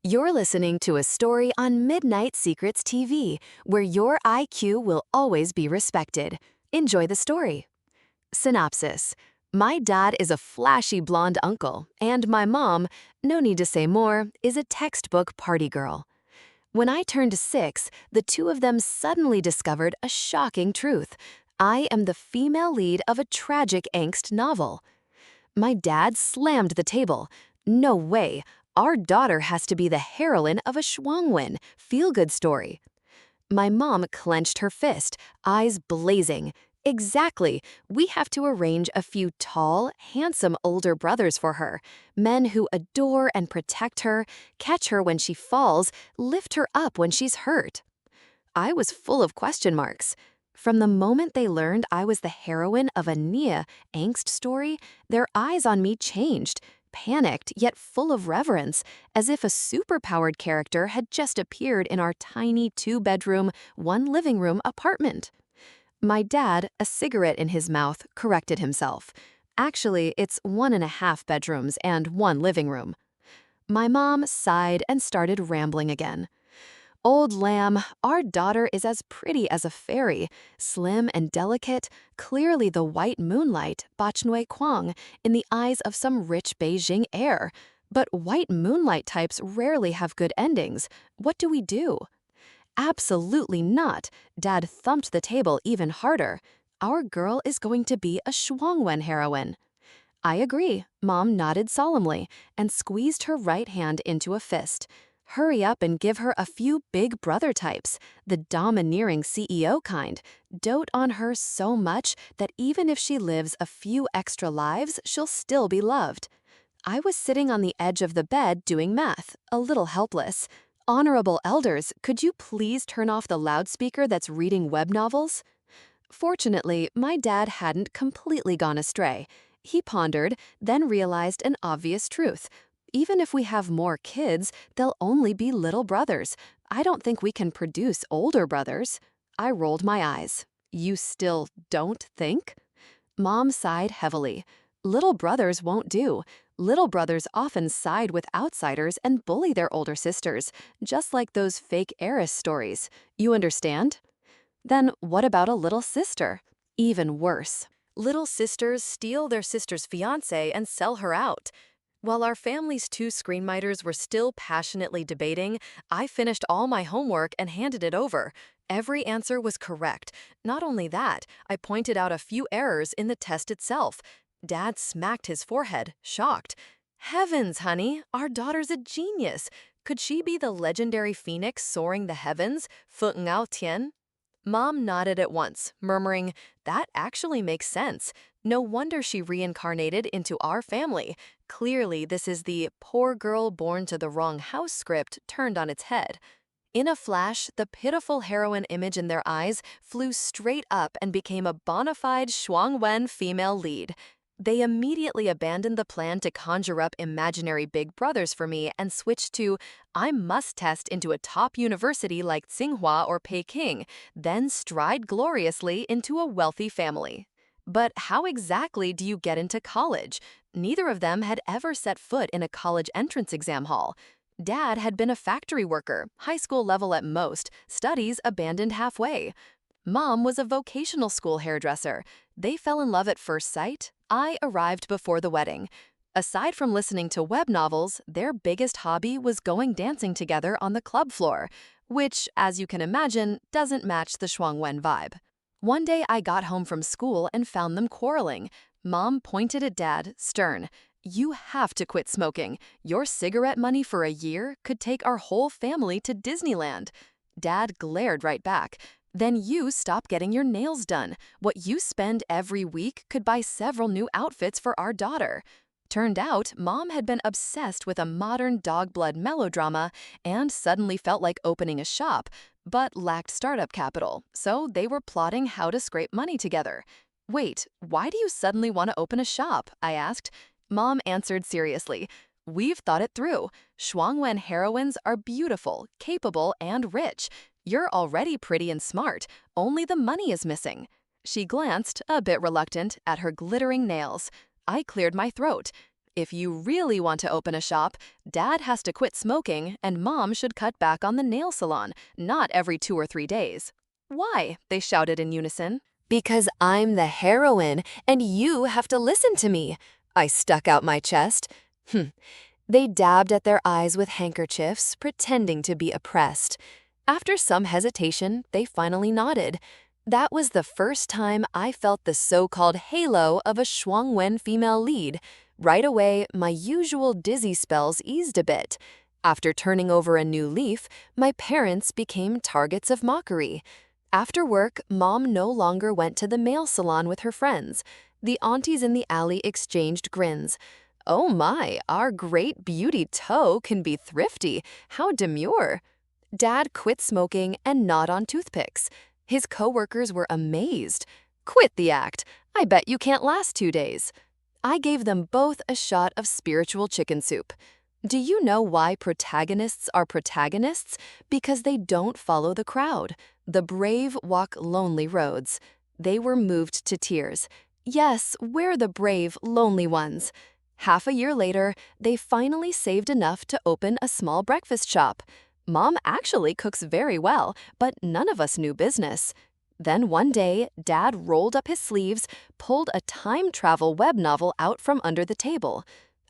You're listening to a story on Midnight Secrets TV, where your IQ will always be respected. Enjoy the story. Synopsis. My dad is a flashy blonde uncle, and my mom, no need to say more, is a textbook party girl. When I turned 6, the two of them suddenly discovered a shocking truth. I am the female lead of a tragic angst novel. My dad slammed the table. No way. Our daughter has to be the heroine of a Shuangwen feel-good story. My mom clenched her fist, eyes blazing. Exactly. We have to arrange a few tall, handsome older brothers for her. Men who adore and protect her, catch her when she falls, lift her up when she's hurt. I was full of question marks. From the moment they learned I was the heroine of a Nia angst story, their eyes on me changed, panicked yet full of reverence, as if a superpowered character had just appeared in our tiny two-bedroom, one-living-room apartment. My dad, a cigarette in his mouth, corrected himself. Actually, it's 1.5 bedrooms and 1 living room. My mom sighed and started rambling again. Old lamb, our daughter is as pretty as a fairy, slim and delicate, clearly the white moonlight, Bachnui Kwang, in the eyes of some rich Beijing heir. But white moonlight types rarely have good endings. What do we do? Absolutely not. Dad thumped the table even harder. Our girl is going to be a Shuangwen heroine. I agree, Mom nodded solemnly and squeezed her right hand into a fist. Hurry up and give her a few big brother types, the domineering CEO kind. Dote on her so much that even if she lives a few extra lives, she'll still be loved. I was sitting on the edge of the bed doing math, a little helpless. Honorable elders, could you please turn off the loudspeaker that's reading web novels? Fortunately, my dad hadn't completely gone astray. He pondered, then realized an obvious truth. Even if we have more kids, they'll only be little brothers. I don't think we can produce older brothers. I rolled my eyes. You still don't think? Mom sighed heavily. Little brothers won't do. Little brothers often side with outsiders and bully their older sisters, just like those fake heiress stories. You understand? Then what about a little sister? Even worse. Little sisters steal their sister's fiancé and sell her out. While our family's two screenwriters were still passionately debating, I finished all my homework and handed it over. Every answer was correct. Not only that, I pointed out a few errors in the test itself. Dad smacked his forehead, shocked. Heavens, honey, our daughter's a genius. Could she be the legendary phoenix soaring the heavens, Fu Ngao Tian? Mom nodded at once, murmuring, "That actually makes sense. No wonder she reincarnated into our family. Clearly, this is the poor girl born to the wrong house script turned on its head." In a flash, the pitiful heroine image in their eyes flew straight up and became a bona fide Shuangwen female lead. They immediately abandoned the plan to conjure up imaginary big brothers for me and switched to, I must test into a top university like Tsinghua or Peking, then stride gloriously into a wealthy family. But how exactly do you get into college? Neither of them had ever set foot in a college entrance exam hall. Dad had been a factory worker, high school level at most, studies abandoned halfway. Mom was a vocational school hairdresser. They fell in love at first sight. I arrived before the wedding. Aside from listening to web novels, their biggest hobby was going dancing together on the club floor, which, as you can imagine, doesn't match the Shuangwen vibe. One day I got home from school and found them quarreling. Mom pointed at Dad, stern. "You have to quit smoking. Your cigarette money for a year could take our whole family to Disneyland." Dad glared right back. "Then you stop getting your nails done. What you spend every week could buy several new outfits for our daughter." Turned out, Mom had been obsessed with a modern dog blood melodrama and suddenly felt like opening a shop, but lacked startup capital, so they were plotting how to scrape money together. "Wait, why do you suddenly want to open a shop?" I asked. Mom answered seriously. "We've thought it through. Shuangwen heroines are beautiful, capable, and rich. You're already pretty and smart, only the money is missing." She glanced, a bit reluctant, at her glittering nails. I cleared my throat. If you really want to open a shop, Dad has to quit smoking and Mom should cut back on the nail salon, not every 2 or 3 days. Why? They shouted in unison. Because I'm the heroine and you have to listen to me. I stuck out my chest. They dabbed at their eyes with handkerchiefs, pretending to be oppressed. After some hesitation, they finally nodded. That was the first time I felt the so-called halo of a Shuangwen female lead. Right away, my usual dizzy spells eased a bit. After turning over a new leaf, my parents became targets of mockery. After work, Mom no longer went to the nail salon with her friends. The aunties in the alley exchanged grins. Oh my, our great beauty toe can be thrifty. How demure. Dad quit smoking and gnawed on toothpicks. His coworkers were amazed. Quit the act. I bet you can't last 2 days. I gave them both a shot of spiritual chicken soup. Do you know why protagonists are protagonists? Because they don't follow the crowd. The brave walk lonely roads. They were moved to tears. Yes, we're the brave, lonely ones. Half a year later, they finally saved enough to open a small breakfast shop. Mom actually cooks very well, but none of us knew business. Then one day, Dad rolled up his sleeves, pulled a time travel web novel out from under the table.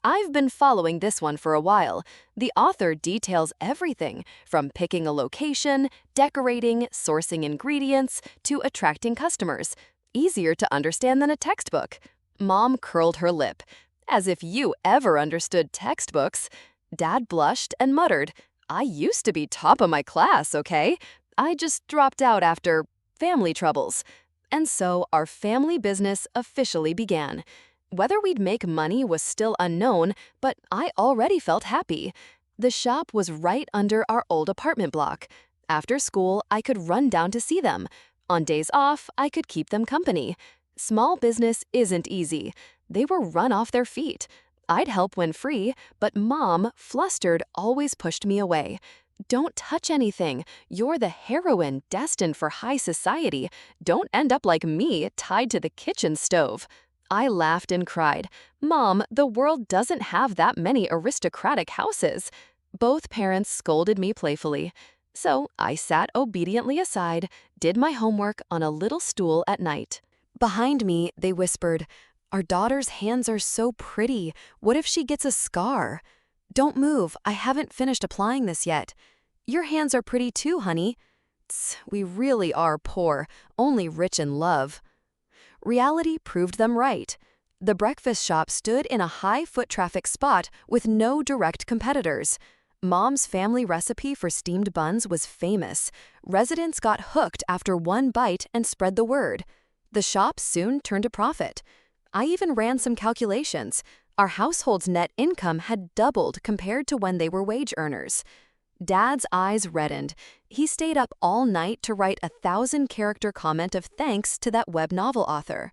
I've been following this one for a while. The author details everything, from picking a location, decorating, sourcing ingredients, to attracting customers. Easier to understand than a textbook. Mom curled her lip. As if you ever understood textbooks. Dad blushed and muttered, I used to be top of my class, okay? I just dropped out after family troubles. And so our family business officially began. Whether we'd make money was still unknown, but I already felt happy. The shop was right under our old apartment block. After school, I could run down to see them. On days off, I could keep them company. Small business isn't easy. They were run off their feet. I'd help when free, but Mom, flustered, always pushed me away. Don't touch anything. You're the heroine destined for high society. Don't end up like me, tied to the kitchen stove. I laughed and cried. Mom, the world doesn't have that many aristocratic houses. Both parents scolded me playfully. So I sat obediently aside, did my homework on a little stool at night. Behind me, they whispered, Our daughter's hands are so pretty. What if she gets a scar? Don't move. I haven't finished applying this yet. Your hands are pretty too, honey. Tss, we really are poor, only rich in love. Reality proved them right. The breakfast shop stood in a high foot traffic spot with no direct competitors. Mom's family recipe for steamed buns was famous. Residents got hooked after one bite and spread the word. The shop soon turned a profit. I even ran some calculations. Our household's net income had doubled compared to when they were wage earners. Dad's eyes reddened. He stayed up all night to write a 1,000-character comment of thanks to that web novel author.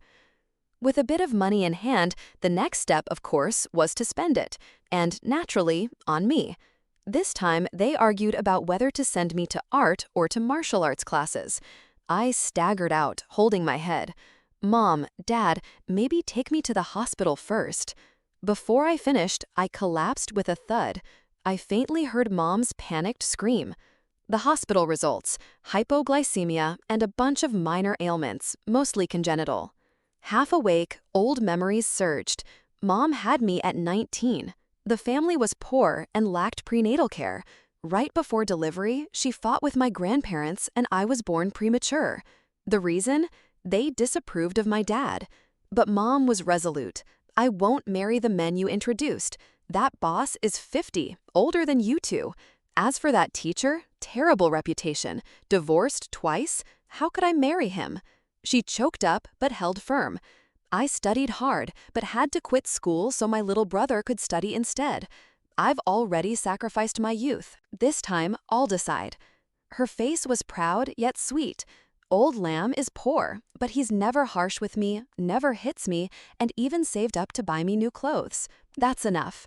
With a bit of money in hand, the next step, of course, was to spend it, and naturally, on me. This time, they argued about whether to send me to art or to martial arts classes. I staggered out, holding my head. Mom, Dad, maybe take me to the hospital first. Before I finished, I collapsed with a thud. I faintly heard Mom's panicked scream. The hospital results, hypoglycemia and a bunch of minor ailments, mostly congenital. Half awake, old memories surged. Mom had me at 19. The family was poor and lacked prenatal care. Right before delivery, she fought with my grandparents and I was born premature. The reason? They disapproved of my dad. But Mom was resolute. I won't marry the men you introduced. That boss is 50, older than you two. As for that teacher, terrible reputation, divorced twice, how could I marry him? She choked up but held firm. I studied hard but had to quit school so my little brother could study instead. I've already sacrificed my youth. This time, I'll decide. Her face was proud yet sweet. Old Lamb is poor, but he's never harsh with me, never hits me, and even saved up to buy me new clothes. That's enough.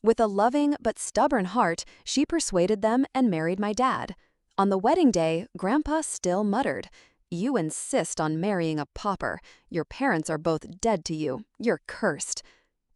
With a loving but stubborn heart, she persuaded them and married my dad. On the wedding day, Grandpa still muttered, You insist on marrying a pauper. Your parents are both dead to you. You're cursed.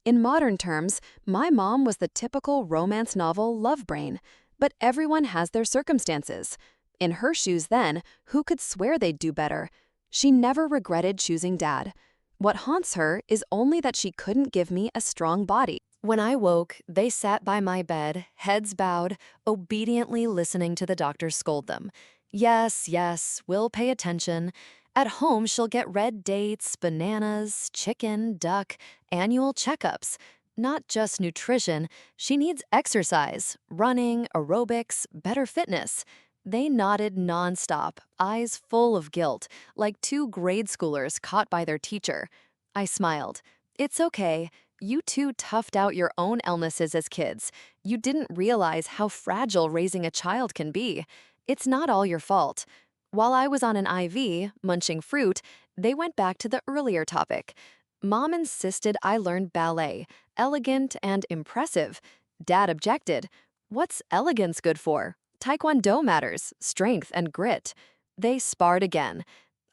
In modern terms, my mom was the typical romance novel love brain, but everyone has their circumstances. In her shoes then, who could swear they'd do better? She never regretted choosing Dad. What haunts her is only that she couldn't give me a strong body. When I woke, they sat by my bed, heads bowed, obediently listening to the doctor scold them. Yes, yes, we'll pay attention. At home, she'll get red dates, bananas, chicken, duck, annual checkups. Not just nutrition, she needs exercise, running, aerobics, better fitness. They nodded nonstop, eyes full of guilt, like two grade schoolers caught by their teacher. I smiled. It's okay. You two toughed out your own illnesses as kids. You didn't realize how fragile raising a child can be. It's not all your fault. While I was on an IV, munching fruit, they went back to the earlier topic. Mom insisted I learn ballet, elegant and impressive. Dad objected. What's elegance good for? Taekwondo matters, strength and grit. They sparred again.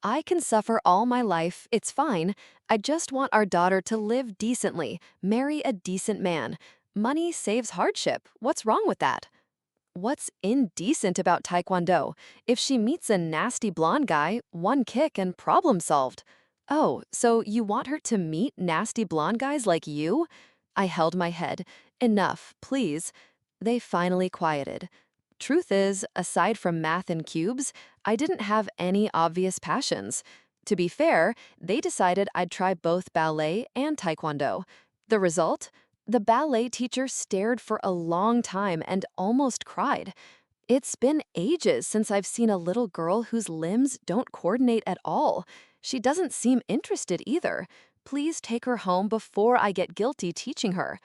I can suffer all my life, it's fine. I just want our daughter to live decently, marry a decent man. Money saves hardship. What's wrong with that? What's indecent about Taekwondo? If she meets a nasty blonde guy, one kick and problem solved. Oh, so you want her to meet nasty blonde guys like you? I held my head. Enough, please. They finally quieted. Truth is, aside from math and cubes, I didn't have any obvious passions. To be fair, they decided I'd try both ballet and Taekwondo. The result? The ballet teacher stared for a long time and almost cried. It's been ages since I've seen a little girl whose limbs don't coordinate at all. She doesn't seem interested either. Please take her home before I get guilty teaching her.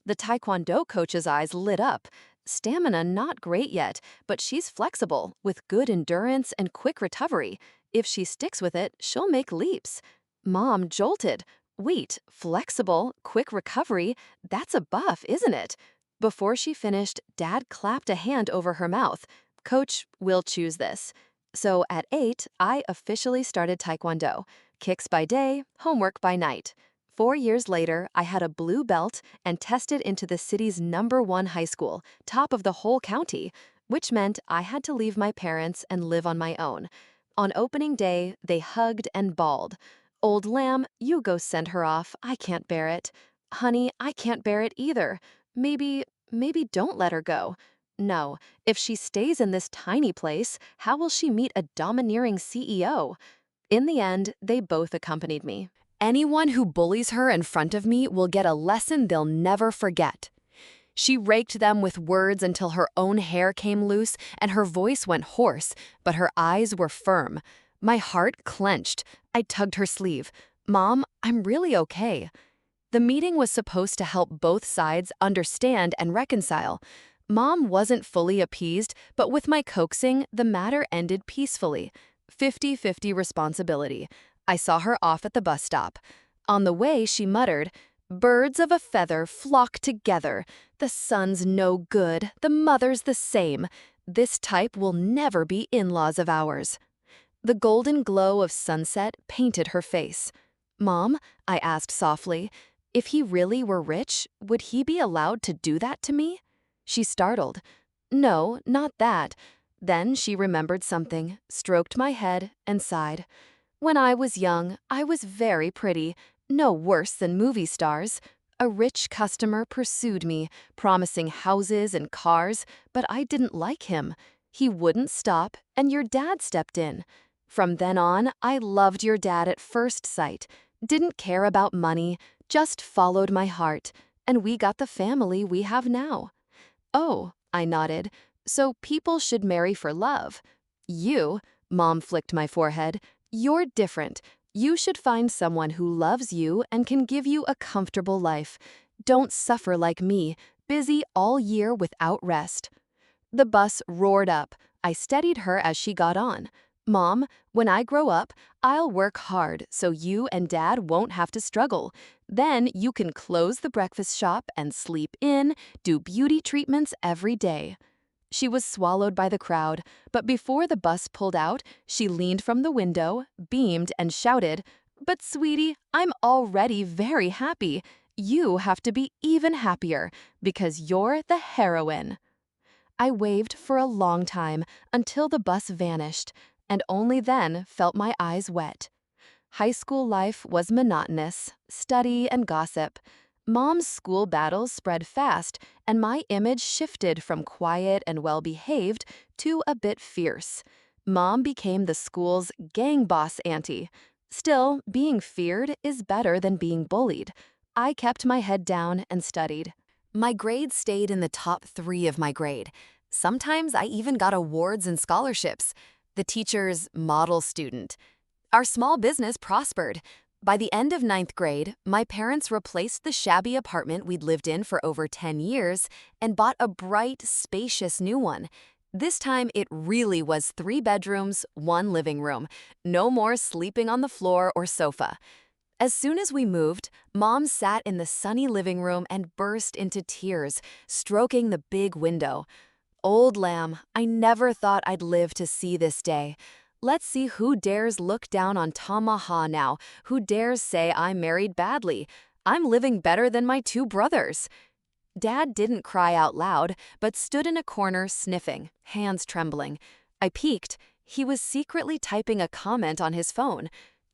The Taekwondo coach's eyes lit up. Stamina not great yet, but she's flexible, with good endurance and quick recovery. If she sticks with it, she'll make leaps. Mom jolted. Wait, flexible, quick recovery, that's a buff, isn't it? Before she finished, Dad clapped a hand over her mouth. Coach, we'll choose this. So at 8, I officially started Taekwondo. Kicks by day, homework by night. 4 years later, I had a blue belt and tested into the city's #1 high school, top of the whole county, which meant I had to leave my parents and live on my own. On opening day, they hugged and bawled. Old lamb, you go send her off. I can't bear it. Honey, I can't bear it either. Maybe don't let her go. No, if she stays in this tiny place, how will she meet a domineering CEO? In the end, they both accompanied me. Anyone who bullies her in front of me will get a lesson they'll never forget. She raked them with words until her own hair came loose and her voice went hoarse, but her eyes were firm. My heart clenched. I tugged her sleeve. Mom, I'm really okay. The meeting was supposed to help both sides understand and reconcile. Mom wasn't fully appeased, but with my coaxing, the matter ended peacefully. 50-50 responsibility. I saw her off at the bus stop. On the way, she muttered, "Birds of a feather flock together. The son's no good, the mother's the same. This type will never be in-laws of ours." The golden glow of sunset painted her face. Mom, I asked softly, if he really were rich, would he be allowed to do that to me? She startled. No, not that. Then she remembered something, stroked my head, and sighed. When I was young, I was very pretty, no worse than movie stars. A rich customer pursued me, promising houses and cars, but I didn't like him. He wouldn't stop, and your dad stepped in. From then on, I loved your dad at first sight, didn't care about money, just followed my heart, and we got the family we have now. Oh, I nodded, so people should marry for love. You, Mom flicked my forehead, you're different. You should find someone who loves you and can give you a comfortable life. Don't suffer like me, busy all year without rest. The bus roared up. I steadied her as she got on. Mom, when I grow up, I'll work hard so you and Dad won't have to struggle. Then you can close the breakfast shop and sleep in, do beauty treatments every day. She was swallowed by the crowd, but before the bus pulled out, she leaned from the window, beamed, and shouted, "But sweetie, I'm already very happy. You have to be even happier because you're the heroine." I waved for a long time until the bus vanished, and only then felt my eyes wet. High school life was monotonous, study and gossip. Mom's school battles spread fast, and my image shifted from quiet and well-behaved to a bit fierce. Mom became the school's gang boss auntie. Still, being feared is better than being bullied. I kept my head down and studied. My grades stayed in the top 3 of my grade. Sometimes I even got awards and scholarships. The teacher's model student. Our small business prospered. By the end of ninth grade, my parents replaced the shabby apartment we'd lived in for over 10 years and bought a bright, spacious new one. This time, it really was 3 bedrooms, 1 living room. No more sleeping on the floor or sofa. As soon as we moved, Mom sat in the sunny living room and burst into tears, stroking the big window. "Old lamb, I never thought I'd live to see this day. Let's see who dares look down on Tamaha now, who dares say I married badly. I'm living better than my 2 brothers." Dad didn't cry out loud, but stood in a corner sniffing, hands trembling. I peeked. He was secretly typing a comment on his phone.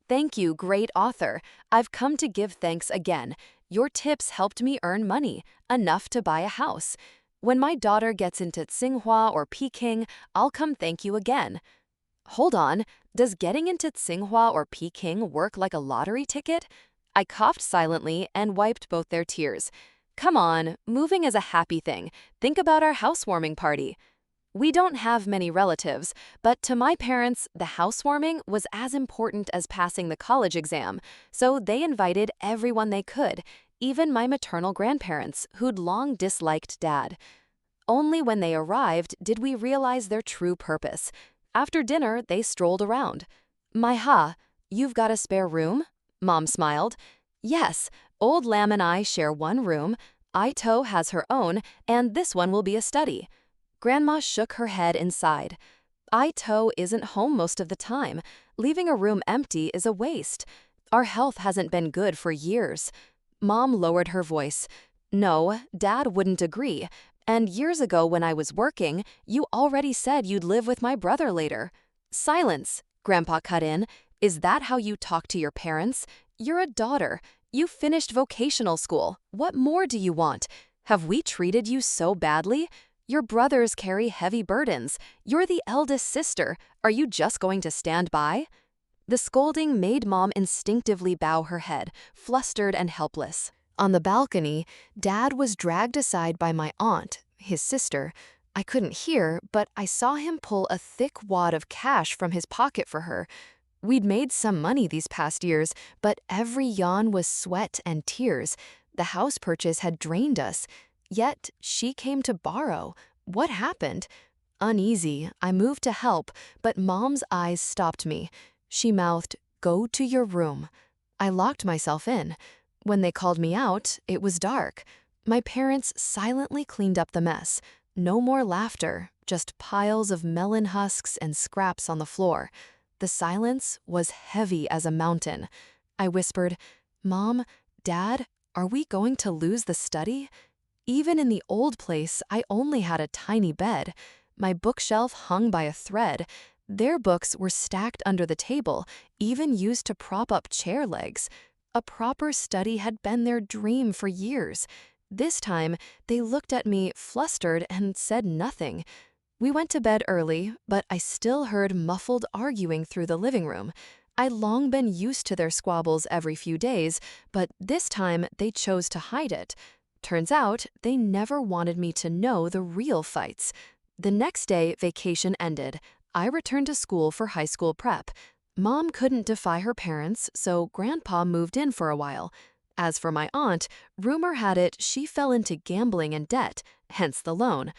"Thank you, great author. I've come to give thanks again. Your tips helped me earn money, enough to buy a house. When my daughter gets into Tsinghua or Peking, I'll come thank you again." Hold on, does getting into Tsinghua or Peking work like a lottery ticket? I coughed silently and wiped both their tears. "Come on, moving is a happy thing. Think about our housewarming party." We don't have many relatives, but to my parents, the housewarming was as important as passing the college exam, so they invited everyone they could, even my maternal grandparents, who'd long disliked Dad. Only when they arrived did we realize their true purpose. After dinner, they strolled around. "Maiha, you've got a spare room?" Mom smiled. "Yes, Old Lamb and I share one room. Aito has her own, and this one will be a study." Grandma shook her head and sighed. "Aito isn't home most of the time. Leaving a room empty is a waste. Our health hasn't been good for years." Mom lowered her voice. "No, Dad wouldn't agree. And years ago when I was working, you already said you'd live with my brother later." "Silence," Grandpa cut in. "Is that how you talk to your parents? You're a daughter. You finished vocational school. What more do you want? Have we treated you so badly? Your brothers carry heavy burdens. You're the eldest sister. Are you just going to stand by?" The scolding made Mom instinctively bow her head, flustered and helpless. On the balcony, Dad was dragged aside by my aunt, his sister. I couldn't hear, but I saw him pull a thick wad of cash from his pocket for her. We'd made some money these past years, but every yawn was sweat and tears. The house purchase had drained us. Yet she came to borrow. What happened? Uneasy, I moved to help, but Mom's eyes stopped me. She mouthed, "Go to your room." I locked myself in. When they called me out, it was dark. My parents silently cleaned up the mess. No more laughter, just piles of melon husks and scraps on the floor. The silence was heavy as a mountain. I whispered, "Mom, Dad, are we going to lose the study?" Even in the old place, I only had a tiny bed. My bookshelf hung by a thread. Their books were stacked under the table, even used to prop up chair legs. A proper study had been their dream for years. This time, they looked at me flustered and said nothing. We went to bed early, but I still heard muffled arguing through the living room. I'd long been used to their squabbles every few days, but this time they chose to hide it. Turns out, they never wanted me to know the real fights. The next day, vacation ended. I returned to school for high school prep. Mom couldn't defy her parents, so Grandpa moved in for a while. As for my aunt, rumor had it she fell into gambling and debt, hence the loan.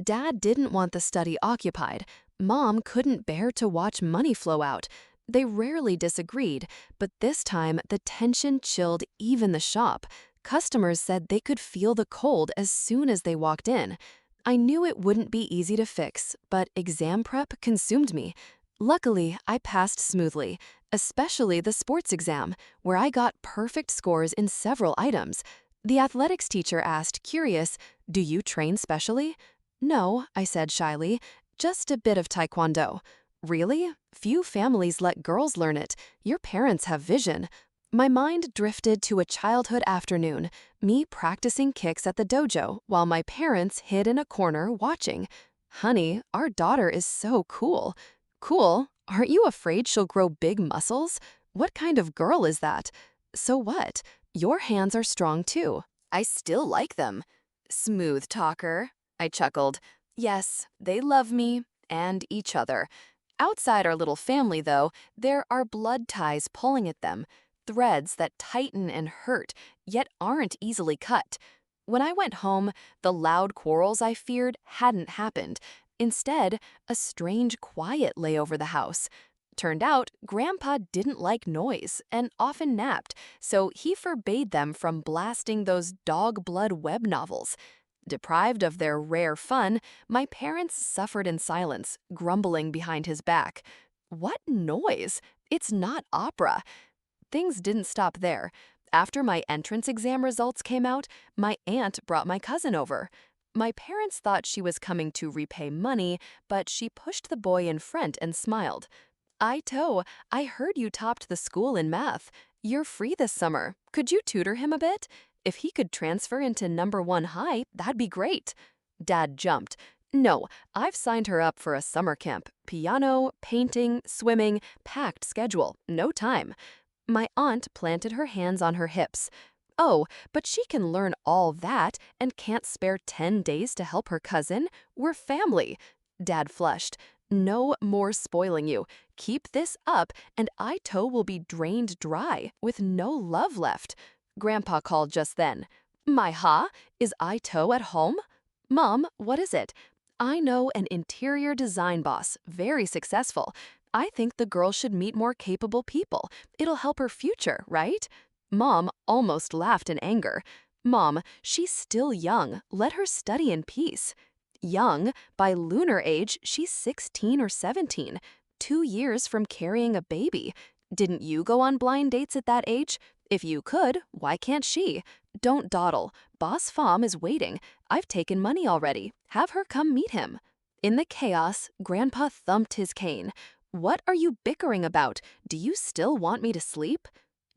Dad didn't want the study occupied. Mom couldn't bear to watch money flow out. They rarely disagreed, but this time the tension chilled even the shop. Customers said they could feel the cold as soon as they walked in. I knew it wouldn't be easy to fix, but exam prep consumed me. Luckily, I passed smoothly, especially the sports exam, where I got perfect scores in several items. The athletics teacher asked, curious, "Do you train specially?" "No," I said shyly, "just a bit of taekwondo." "Really? Few families let girls learn it. Your parents have vision." My mind drifted to a childhood afternoon, me practicing kicks at the dojo while my parents hid in a corner watching. "Honey, our daughter is so cool." "Cool? Aren't you afraid she'll grow big muscles? What kind of girl is that?" "So what? Your hands are strong too." "I still like them." "Smooth talker." I chuckled. "Yes, they love me and each other." Outside our little family, though, there are blood ties pulling at them, threads that tighten and hurt, yet aren't easily cut. When I went home, the loud quarrels I feared hadn't happened. Instead, a strange quiet lay over the house. Turned out, Grandpa didn't like noise and often napped, so he forbade them from blasting those dog blood web novels. Deprived of their rare fun, my parents suffered in silence, grumbling behind his back. "What noise? It's not opera." Things didn't stop there. After my entrance exam results came out, my aunt brought my cousin over. My parents thought she was coming to repay money, but she pushed the boy in front and smiled. "Ito, I heard you topped the school in math. You're free this summer. Could you tutor him a bit? If he could transfer into #1 high, that'd be great." Dad jumped. "No, I've signed her up for a summer camp. Piano, painting, swimming, packed schedule, no time." My aunt planted her hands on her hips. "Oh, but she can learn all that and can't spare 10 days to help her cousin? We're family." Dad flushed. "No more spoiling you. Keep this up, and Ito will be drained dry, with no love left." Grandpa called just then. "My ha? Is Ito at home?" "Mom, what is it?" "I know an interior design boss, very successful. I think the girl should meet more capable people. It'll help her future, right?" Mom almost laughed in anger. "Mom, she's still young. Let her study in peace." Young? By lunar age, she's 16 or 17. 2 years from carrying a baby. Didn't you go on blind dates at that age? If you could, why can't she? Don't dawdle. Boss Pham is waiting. I've taken money already. Have her come meet him." In the chaos, Grandpa thumped his cane. "What are you bickering about? Do you still want me to sleep?"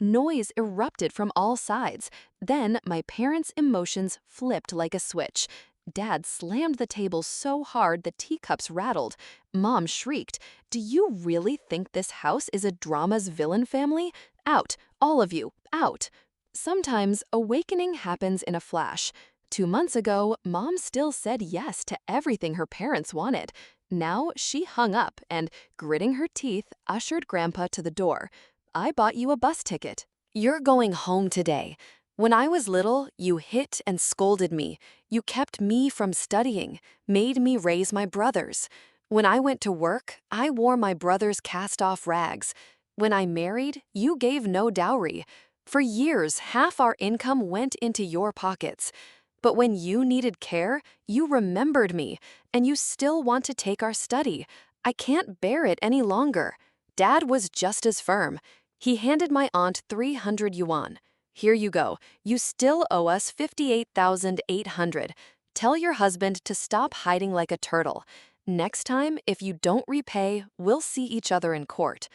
Noise erupted from all sides. Then my parents' emotions flipped like a switch. Dad slammed the table so hard the teacups rattled. Mom shrieked, "Do you really think this house is a drama's villain family? Out, all of you, out." Sometimes awakening happens in a flash. 2 months ago, Mom still said yes to everything her parents wanted. Now she hung up and, gritting her teeth, ushered Grandpa to the door. "I bought you a bus ticket. You're going home today. When I was little, you hit and scolded me. You kept me from studying, made me raise my brothers. When I went to work, I wore my brother's cast-off rags. When I married, you gave no dowry. For years, half our income went into your pockets. But when you needed care, you remembered me, and you still want to take our study. I can't bear it any longer." Dad was just as firm. He handed my aunt 300 yuan. "Here you go. You still owe us 58,800. Tell your husband to stop hiding like a turtle. Next time, if you don't repay, we'll see each other in court."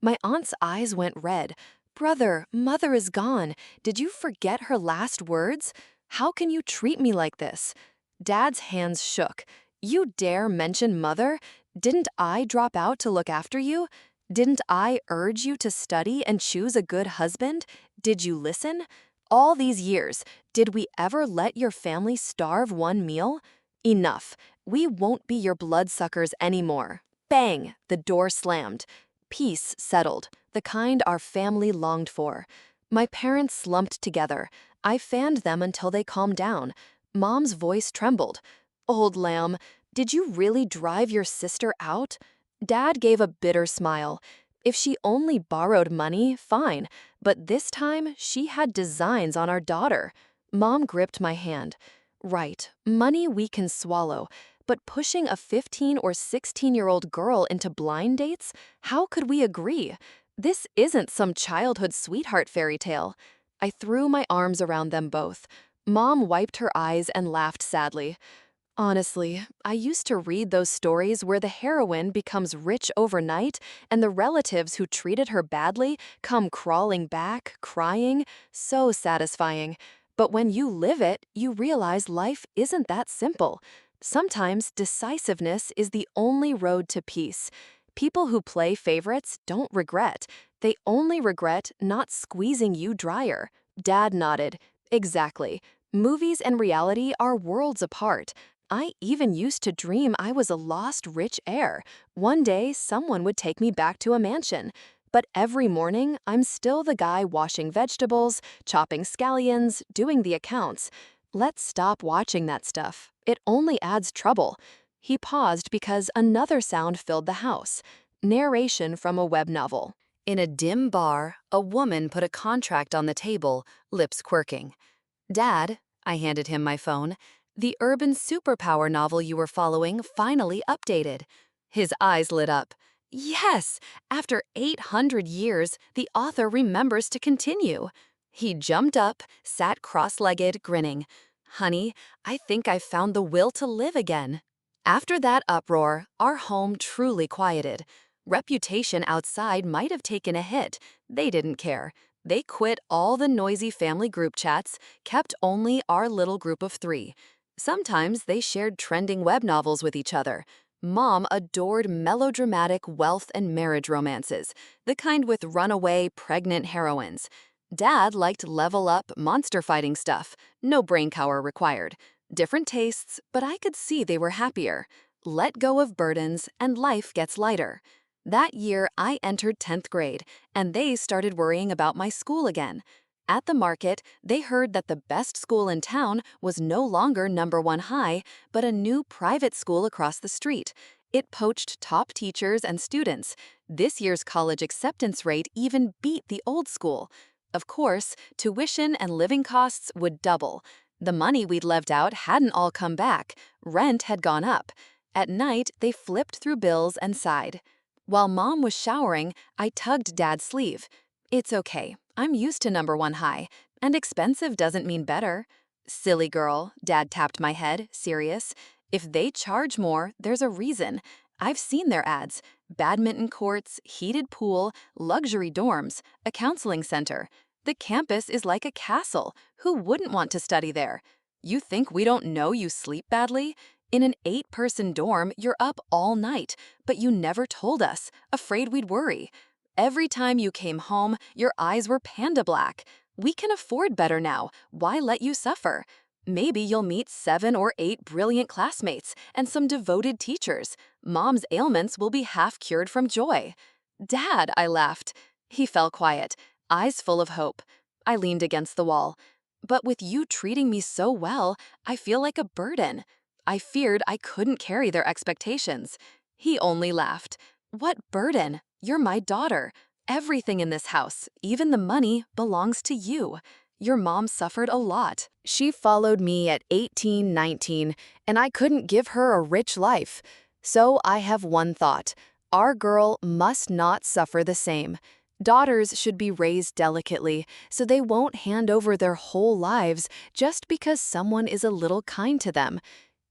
My aunt's eyes went red. "Brother, mother is gone. Did you forget her last words? How can you treat me like this?" Dad's hands shook. "You dare mention mother? Didn't I drop out to look after you? Didn't I urge you to study and choose a good husband? Did you listen? All these years, did we ever let your family starve one meal? Enough. We won't be your bloodsuckers anymore." Bang! The door slammed. Peace settled, the kind our family longed for. My parents slumped together. I fanned them until they calmed down. Mom's voice trembled. "Old lamb, did you really drive your sister out?" Dad gave a bitter smile. "If she only borrowed money, fine. But this time, she had designs on our daughter." Mom gripped my hand. "Right, money we can swallow. But pushing a 15 or 16-year-old girl into blind dates? How could we agree? This isn't some childhood sweetheart fairy tale." I threw my arms around them both. Mom wiped her eyes and laughed sadly. Honestly, I used to read those stories where the heroine becomes rich overnight and the relatives who treated her badly come crawling back, crying. So satisfying. But when you live it, you realize life isn't that simple. Sometimes decisiveness is the only road to peace. People who play favorites don't regret. They only regret not squeezing you drier. Dad nodded. Exactly. Movies and reality are worlds apart. I even used to dream I was a lost rich heir. One day, someone would take me back to a mansion. But every morning, I'm still the guy washing vegetables, chopping scallions, doing the accounts. Let's stop watching that stuff. It only adds trouble. He paused because another sound filled the house. Narration from a web novel. In a dim bar, a woman put a contract on the table, lips quirking. Dad, I handed him my phone. The urban superpower novel you were following finally updated. His eyes lit up. Yes, after 800 years, the author remembers to continue. He jumped up, sat cross-legged, grinning. Honey, I think I've found the will to live again. After that uproar, our home truly quieted. Reputation outside might have taken a hit. They didn't care. They quit all the noisy family group chats, kept only our little group of 3. Sometimes they shared trending web novels with each other. Mom adored melodramatic wealth and marriage romances, the kind with runaway, pregnant heroines. Dad liked level up, monster fighting stuff, no brainpower required. Different tastes, but I could see they were happier. Let go of burdens, and life gets lighter. That year, I entered 10th grade, and they started worrying about my school again. At the market, they heard that the best school in town was no longer #1 high, but a new private school across the street. It poached top teachers and students. This year's college acceptance rate even beat the old school. Of course, tuition and living costs would double. The money we'd left out hadn't all come back. Rent had gone up. At night, they flipped through bills and sighed. While Mom was showering, I tugged Dad's sleeve. It's okay. I'm used to #1 high, and expensive doesn't mean better. Silly girl, Dad tapped my head, serious. If they charge more, there's a reason. I've seen their ads. Badminton courts, heated pool, luxury dorms, a counseling center. The campus is like a castle. Who wouldn't want to study there? You think we don't know you sleep badly? In an 8-person dorm, you're up all night, but you never told us, afraid we'd worry. Every time you came home, your eyes were panda black. We can afford better now. Why let you suffer? Maybe you'll meet 7 or 8 brilliant classmates and some devoted teachers. Mom's ailments will be half cured from joy. Dad, I laughed. He fell quiet, eyes full of hope. I leaned against the wall. But with you treating me so well, I feel like a burden. I feared I couldn't carry their expectations. He only laughed. What burden? You're my daughter. Everything in this house, even the money, belongs to you. Your mom suffered a lot. She followed me at 18, 19, and I couldn't give her a rich life. So I have one thought. Our girl must not suffer the same. Daughters should be raised delicately, so they won't hand over their whole lives just because someone is a little kind to them.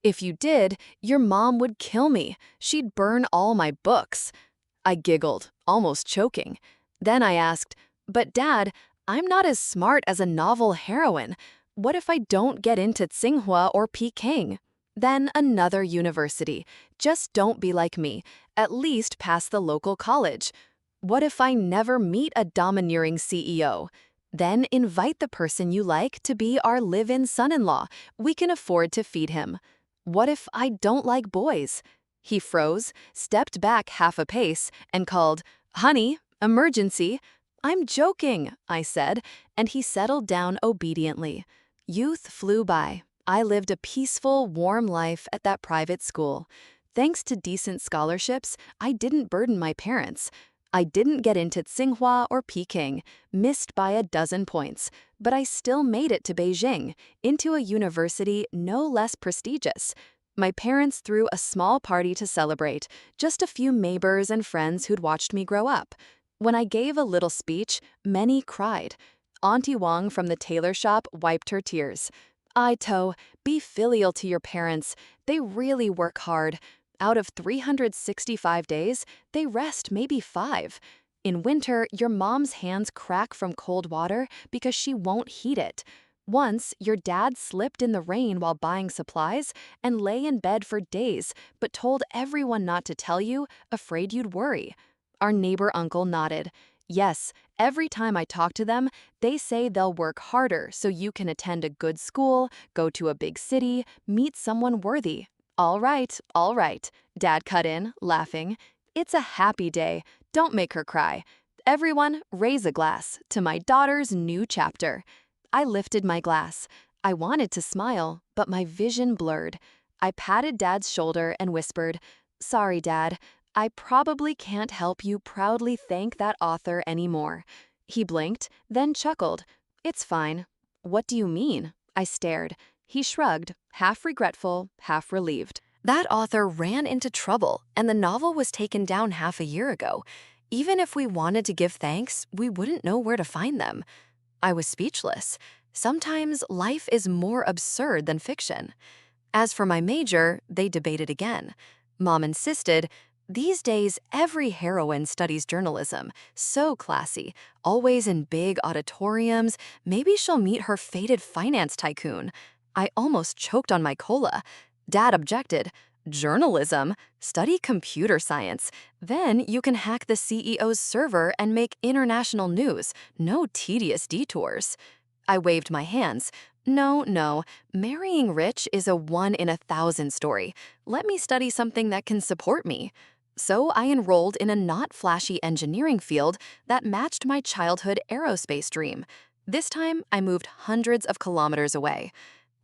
If you did, your mom would kill me. She'd burn all my books. I giggled, almost choking. Then I asked, but Dad, I'm not as smart as a novel heroine. What if I don't get into Tsinghua or Peking? Then another university. Just don't be like me. At least pass the local college. What if I never meet a domineering CEO? Then invite the person you like to be our live-in son-in-law. We can afford to feed him. What if I don't like boys? He froze, stepped back half a pace, and called, Honey, emergency. I'm joking, I said, and he settled down obediently. Youth flew by. I lived a peaceful, warm life at that private school. Thanks to decent scholarships, I didn't burden my parents. I didn't get into Tsinghua or Peking, missed by a dozen points, but I still made it to Beijing, into a university no less prestigious. My parents threw a small party to celebrate, just a few neighbors and friends who'd watched me grow up. When I gave a little speech, many cried. Auntie Wong from the tailor shop wiped her tears. Ito, be filial to your parents. They really work hard. Out of 365 days, they rest maybe 5. In winter, your mom's hands crack from cold water because she won't heat it. Once, your dad slipped in the rain while buying supplies and lay in bed for days, but told everyone not to tell you, afraid you'd worry. Our neighbor uncle nodded. Yes, every time I talk to them, they say they'll work harder so you can attend a good school, go to a big city, meet someone worthy. All right, Dad cut in, laughing. It's a happy day. Don't make her cry. Everyone, raise a glass to my daughter's new chapter. I lifted my glass. I wanted to smile, but my vision blurred. I patted Dad's shoulder and whispered, "Sorry, Dad. I probably can't help you proudly thank that author anymore." He blinked, then chuckled. "It's fine." "What do you mean?" I stared. He shrugged, half regretful, half relieved. That author ran into trouble, and the novel was taken down half a year ago. Even if we wanted to give thanks, we wouldn't know where to find them. I was speechless. Sometimes life is more absurd than fiction. As for my major, they debated again. Mom insisted, "These days, every heroine studies journalism. So classy, always in big auditoriums. Maybe she'll meet her fated finance tycoon." I almost choked on my cola. Dad objected. "Journalism? Study computer science. Then you can hack the CEO's server and make international news. No tedious detours." I waved my hands. No. Marrying rich is a 1 in 1,000 story. Let me study something that can support me. So I enrolled in a not flashy engineering field that matched my childhood aerospace dream. This time, I moved hundreds of kilometers away.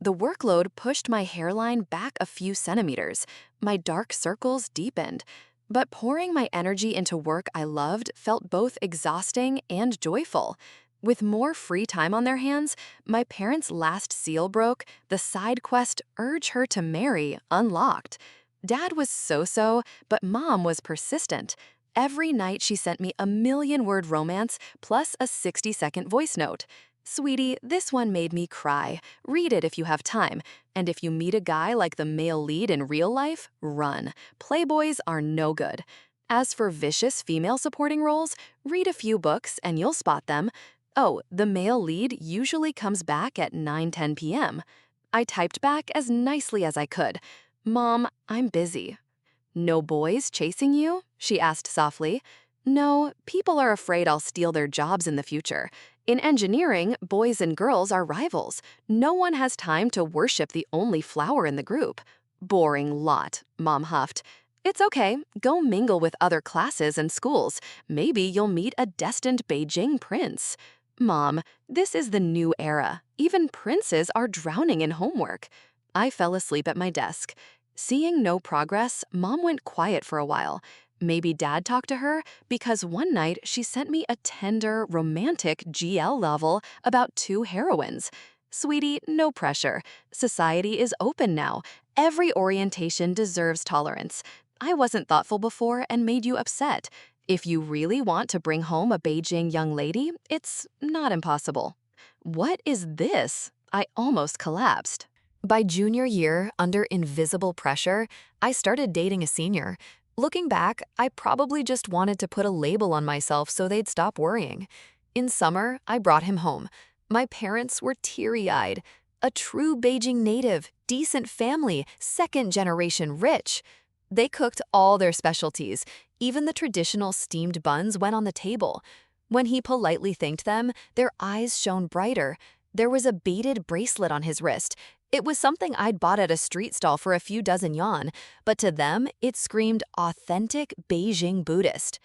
The workload pushed my hairline back a few centimeters. My dark circles deepened. But pouring my energy into work I loved felt both exhausting and joyful. With more free time on their hands, my parents' last seal broke, the side quest Urge Her to Marry unlocked. Dad was so-so, but Mom was persistent. Every night she sent me a 1,000,000-word romance plus a 60-second voice note. "Sweetie, this one made me cry. Read it if you have time. And if you meet a guy like the male lead in real life, run. Playboys are no good." As for vicious female supporting roles, read a few books and you'll spot them. Oh, the male lead usually comes back at 9:10 p.m. I typed back as nicely as I could. "Mom, I'm busy." "No boys chasing you?" she asked softly. "No, people are afraid I'll steal their jobs in the future. In engineering, boys and girls are rivals. No one has time to worship the only flower in the group." "Boring lot," Mom huffed. "It's okay, go mingle with other classes and schools. Maybe you'll meet a destined Beijing prince." "Mom, this is the new era. Even princes are drowning in homework." I fell asleep at my desk. Seeing no progress, Mom went quiet for a while. Maybe Dad talked to her, because one night she sent me a tender, romantic GL novel about 2 heroines. "Sweetie, no pressure. Society is open now. Every orientation deserves tolerance. I wasn't thoughtful before and made you upset. If you really want to bring home a Beijing young lady, it's not impossible." What is this? I almost collapsed. By junior year, under invisible pressure, I started dating a senior. Looking back, I probably just wanted to put a label on myself so they'd stop worrying. In summer, I brought him home. My parents were teary-eyed. A true Beijing native, decent family, second-generation rich. They cooked all their specialties. Even the traditional steamed buns went on the table. When he politely thanked them, their eyes shone brighter. There was a beaded bracelet on his wrist. It was something I'd bought at a street stall for a few dozen yuan, but to them, it screamed authentic Beijing Buddhist.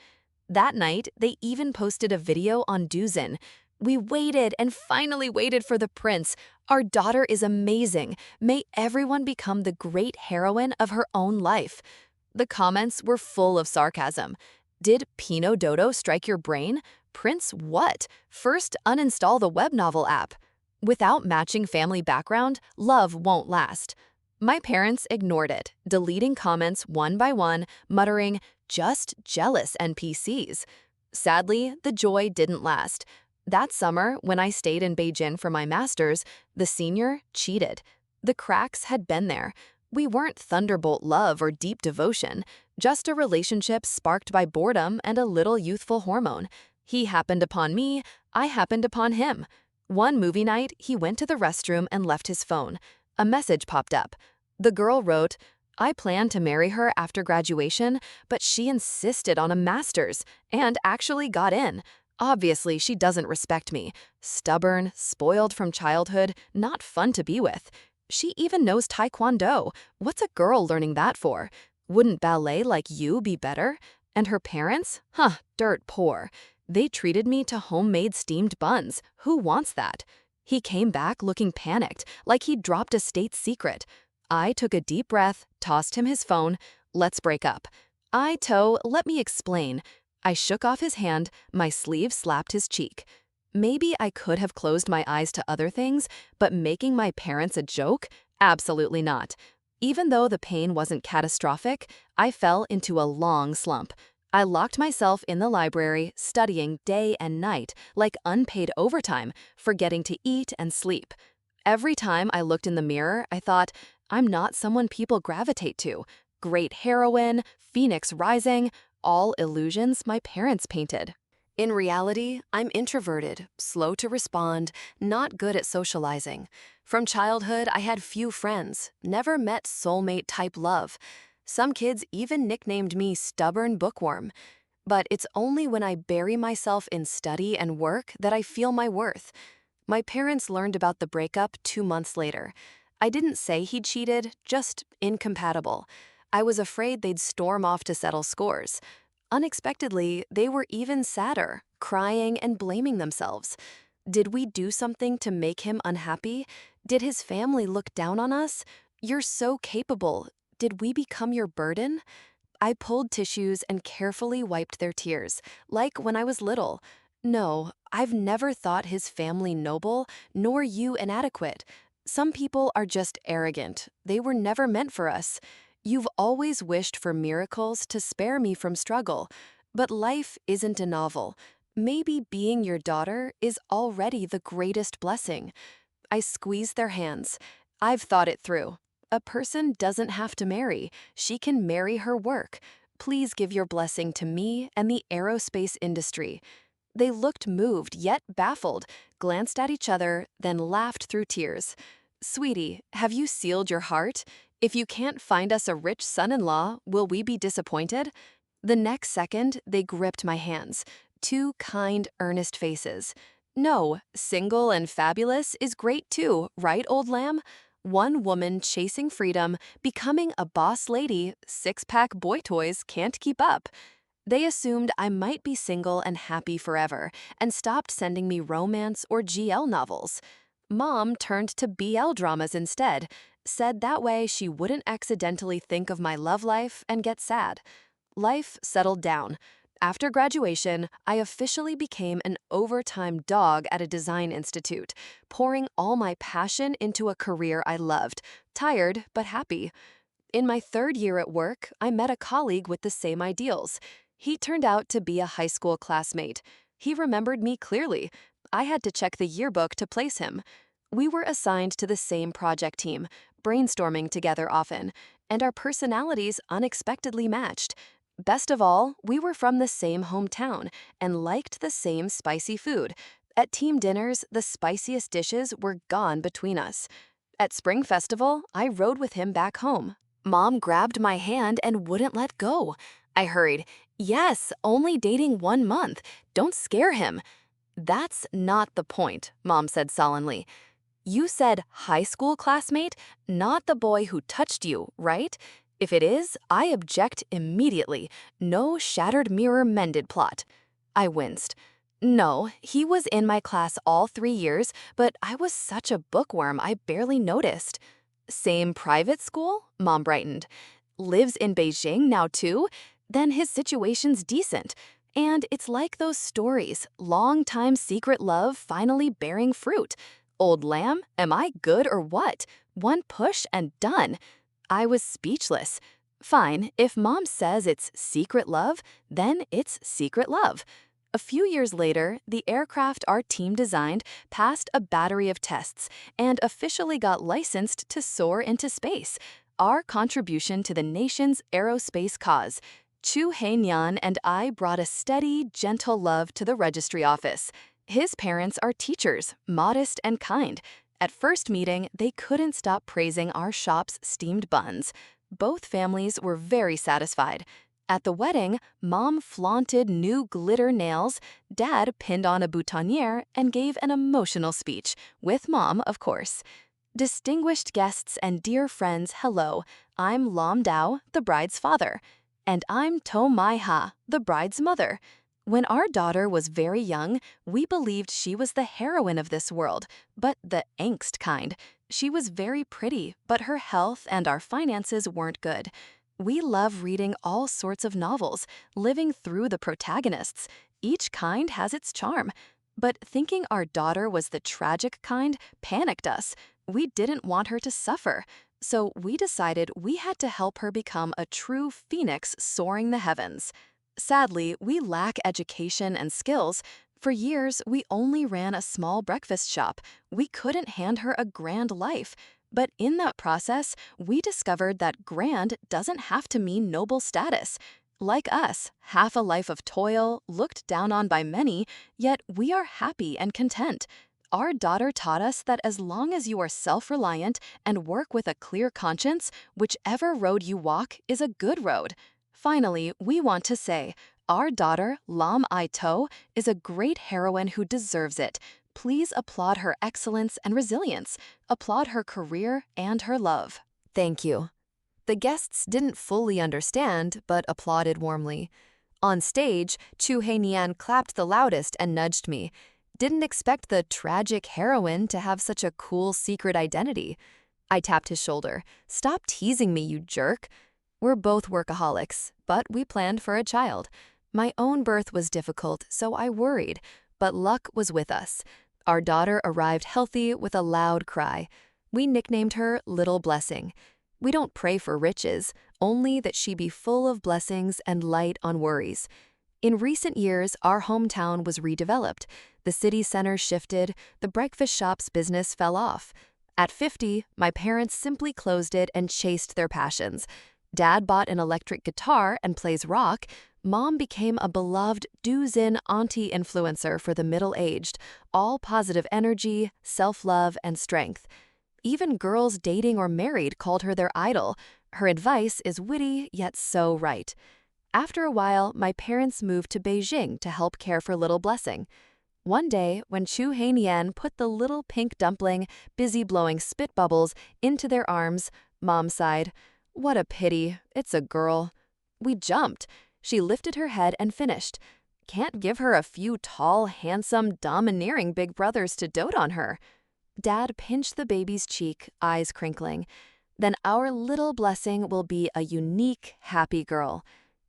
That night, they even posted a video on Douyin. "We waited and finally waited for the prince. Our daughter is amazing. May everyone become the great heroine of her own life." The comments were full of sarcasm. Did Pinot Dodo strike your brain? Prince what? First, uninstall the web novel app. Without matching family background, love won't last. My parents ignored it, deleting comments one by one, muttering, "Just jealous NPCs." Sadly, the joy didn't last. That summer, when I stayed in Beijing for my master's, the senior cheated. The cracks had been there. We weren't thunderbolt love or deep devotion, just a relationship sparked by boredom and a little youthful hormone. He happened upon me, I happened upon him. One movie night, he went to the restroom and left his phone. A message popped up. The girl wrote, I planned to marry her after graduation, but she insisted on a master's and actually got in. Obviously, she doesn't respect me. Stubborn, spoiled from childhood, not fun to be with. She even knows Taekwondo. What's a girl learning that for? Wouldn't ballet like you be better? And her parents? Huh, dirt poor. They treated me to homemade steamed buns. Who wants that? He came back looking panicked, like he'd dropped a state secret. I took a deep breath, tossed him his phone. Let's break up. Let me explain. I shook off his hand, my sleeve slapped his cheek. Maybe I could have closed my eyes to other things, but making my parents a joke? Absolutely not. Even though the pain wasn't catastrophic, I fell into a long slump. I locked myself in the library, studying day and night, like unpaid overtime, forgetting to eat and sleep. Every time I looked in the mirror, I thought, I'm not someone people gravitate to. Great heroine, phoenix rising, all illusions my parents painted. In reality, I'm introverted, slow to respond, not good at socializing. From childhood, I had few friends, never met soulmate-type love. Some kids even nicknamed me stubborn bookworm. But it's only when I bury myself in study and work that I feel my worth. My parents learned about the breakup 2 months later. I didn't say he'd cheated, just incompatible. I was afraid they'd storm off to settle scores. Unexpectedly, they were even sadder, crying and blaming themselves. Did we do something to make him unhappy? Did his family look down on us? You're so capable. Did we become your burden? I pulled tissues and carefully wiped their tears, like when I was little. No, I've never thought his family noble, nor you inadequate. Some people are just arrogant. They were never meant for us. You've always wished for miracles to spare me from struggle. But life isn't a novel. Maybe being your daughter is already the greatest blessing. I squeezed their hands. I've thought it through. A person doesn't have to marry. She can marry her work. Please give your blessing to me and the aerospace industry. They looked moved, yet baffled, glanced at each other, then laughed through tears. Sweetie, have you sealed your heart? If you can't find us a rich son-in-law, will we be disappointed? The next second, they gripped my hands. Two kind, earnest faces. No, single and fabulous is great too, right, old lamb? One woman chasing freedom, becoming a boss lady, six-pack boy toys can't keep up. They assumed I might be single and happy forever, and stopped sending me romance or GL novels. Mom turned to BL dramas instead, said that way she wouldn't accidentally think of my love life and get sad. Life settled down. After graduation, I officially became an overtime dog at a design institute, pouring all my passion into a career I loved, tired but happy. In my 3rd year at work, I met a colleague with the same ideals. He turned out to be a high school classmate. He remembered me clearly. I had to check the yearbook to place him. We were assigned to the same project team, brainstorming together often, and our personalities unexpectedly matched. Best of all, we were from the same hometown and liked the same spicy food. At team dinners, the spiciest dishes were gone between us. At Spring Festival, I rode with him back home. Mom grabbed my hand and wouldn't let go. I hurried, yes, only dating 1 month. Don't scare him. That's not the point, Mom said sullenly. You said high school classmate, not the boy who touched you, right? If it is, I object immediately. No shattered mirror mended plot. I winced. No, he was in my class all 3 years, but I was such a bookworm I barely noticed. Same private school? Mom brightened. Lives in Beijing now too? Then his situation's decent. And it's like those stories, long-time secret love finally bearing fruit. Old lamb, am I good or what? One push and done. I was speechless. Fine, if Mom says it's secret love, then it's secret love. A few years later, the aircraft our team designed passed a battery of tests and officially got licensed to soar into space, our contribution to the nation's aerospace cause. Chu Hae-nyan and I brought a steady, gentle love to the registry office. His parents are teachers, modest and kind. At first meeting, they couldn't stop praising our shop's steamed buns. Both families were very satisfied. At the wedding, Mom flaunted new glitter nails, Dad pinned on a boutonniere and gave an emotional speech, with Mom, of course. Distinguished guests and dear friends, hello. I'm Lam Dao, the bride's father. And I'm To Mai Ha, the bride's mother. When our daughter was very young, we believed she was the heroine of this world, but the angst kind. She was very pretty, but her health and our finances weren't good. We love reading all sorts of novels, living through the protagonists. Each kind has its charm. But thinking our daughter was the tragic kind panicked us. We didn't want her to suffer. So we decided we had to help her become a true phoenix soaring the heavens. Sadly, we lack education and skills. For years, we only ran a small breakfast shop. We couldn't hand her a grand life. But in that process, we discovered that grand doesn't have to mean noble status. Like us, half a life of toil, looked down on by many, yet we are happy and content. Our daughter taught us that as long as you are self-reliant and work with a clear conscience, whichever road you walk is a good road. Finally, we want to say, our daughter, Lam Ai-to, is a great heroine who deserves it. Please applaud her excellence and resilience. Applaud her career and her love. Thank you. The guests didn't fully understand, but applauded warmly. On stage, Chu Hae-nyan clapped the loudest and nudged me. Didn't expect the tragic heroine to have such a cool secret identity. I tapped his shoulder. Stop teasing me, you jerk. We're both workaholics, but we planned for a child. My own birth was difficult, so I worried, but luck was with us. Our daughter arrived healthy with a loud cry. We nicknamed her Little Blessing. We don't pray for riches, only that she be full of blessings and light on worries. In recent years, our hometown was redeveloped. The city center shifted, the breakfast shop's business fell off. At 50, my parents simply closed it and chased their passions. Dad bought an electric guitar and plays rock. Mom became a beloved do-zin auntie influencer for the middle-aged, all positive energy, self-love, and strength. Even girls dating or married called her their idol. Her advice is witty yet so right. After a while, my parents moved to Beijing to help care for Little Blessing. One day, when Chu Hae-nyan put the little pink dumpling, busy blowing spit bubbles, into their arms, Mom sighed, "What a pity, it's a girl." We jumped. She lifted her head and finished. Can't give her a few tall, handsome, domineering big brothers to dote on her. Dad pinched the baby's cheek, eyes crinkling. Then our Little Blessing will be a unique, happy girl.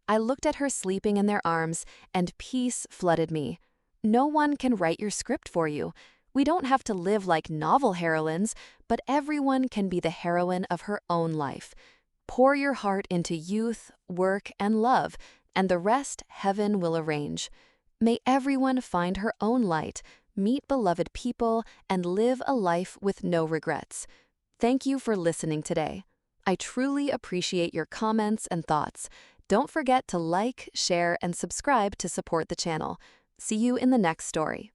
I looked at her sleeping in their arms, and peace flooded me. No one can write your script for you. We don't have to live like novel heroines, but everyone can be the heroine of her own life. Pour your heart into youth, work, and love, and the rest heaven will arrange. May everyone find her own light, meet beloved people, and live a life with no regrets. Thank you for listening today. I truly appreciate your comments and thoughts. Don't forget to like, share, and subscribe to support the channel. See you in the next story.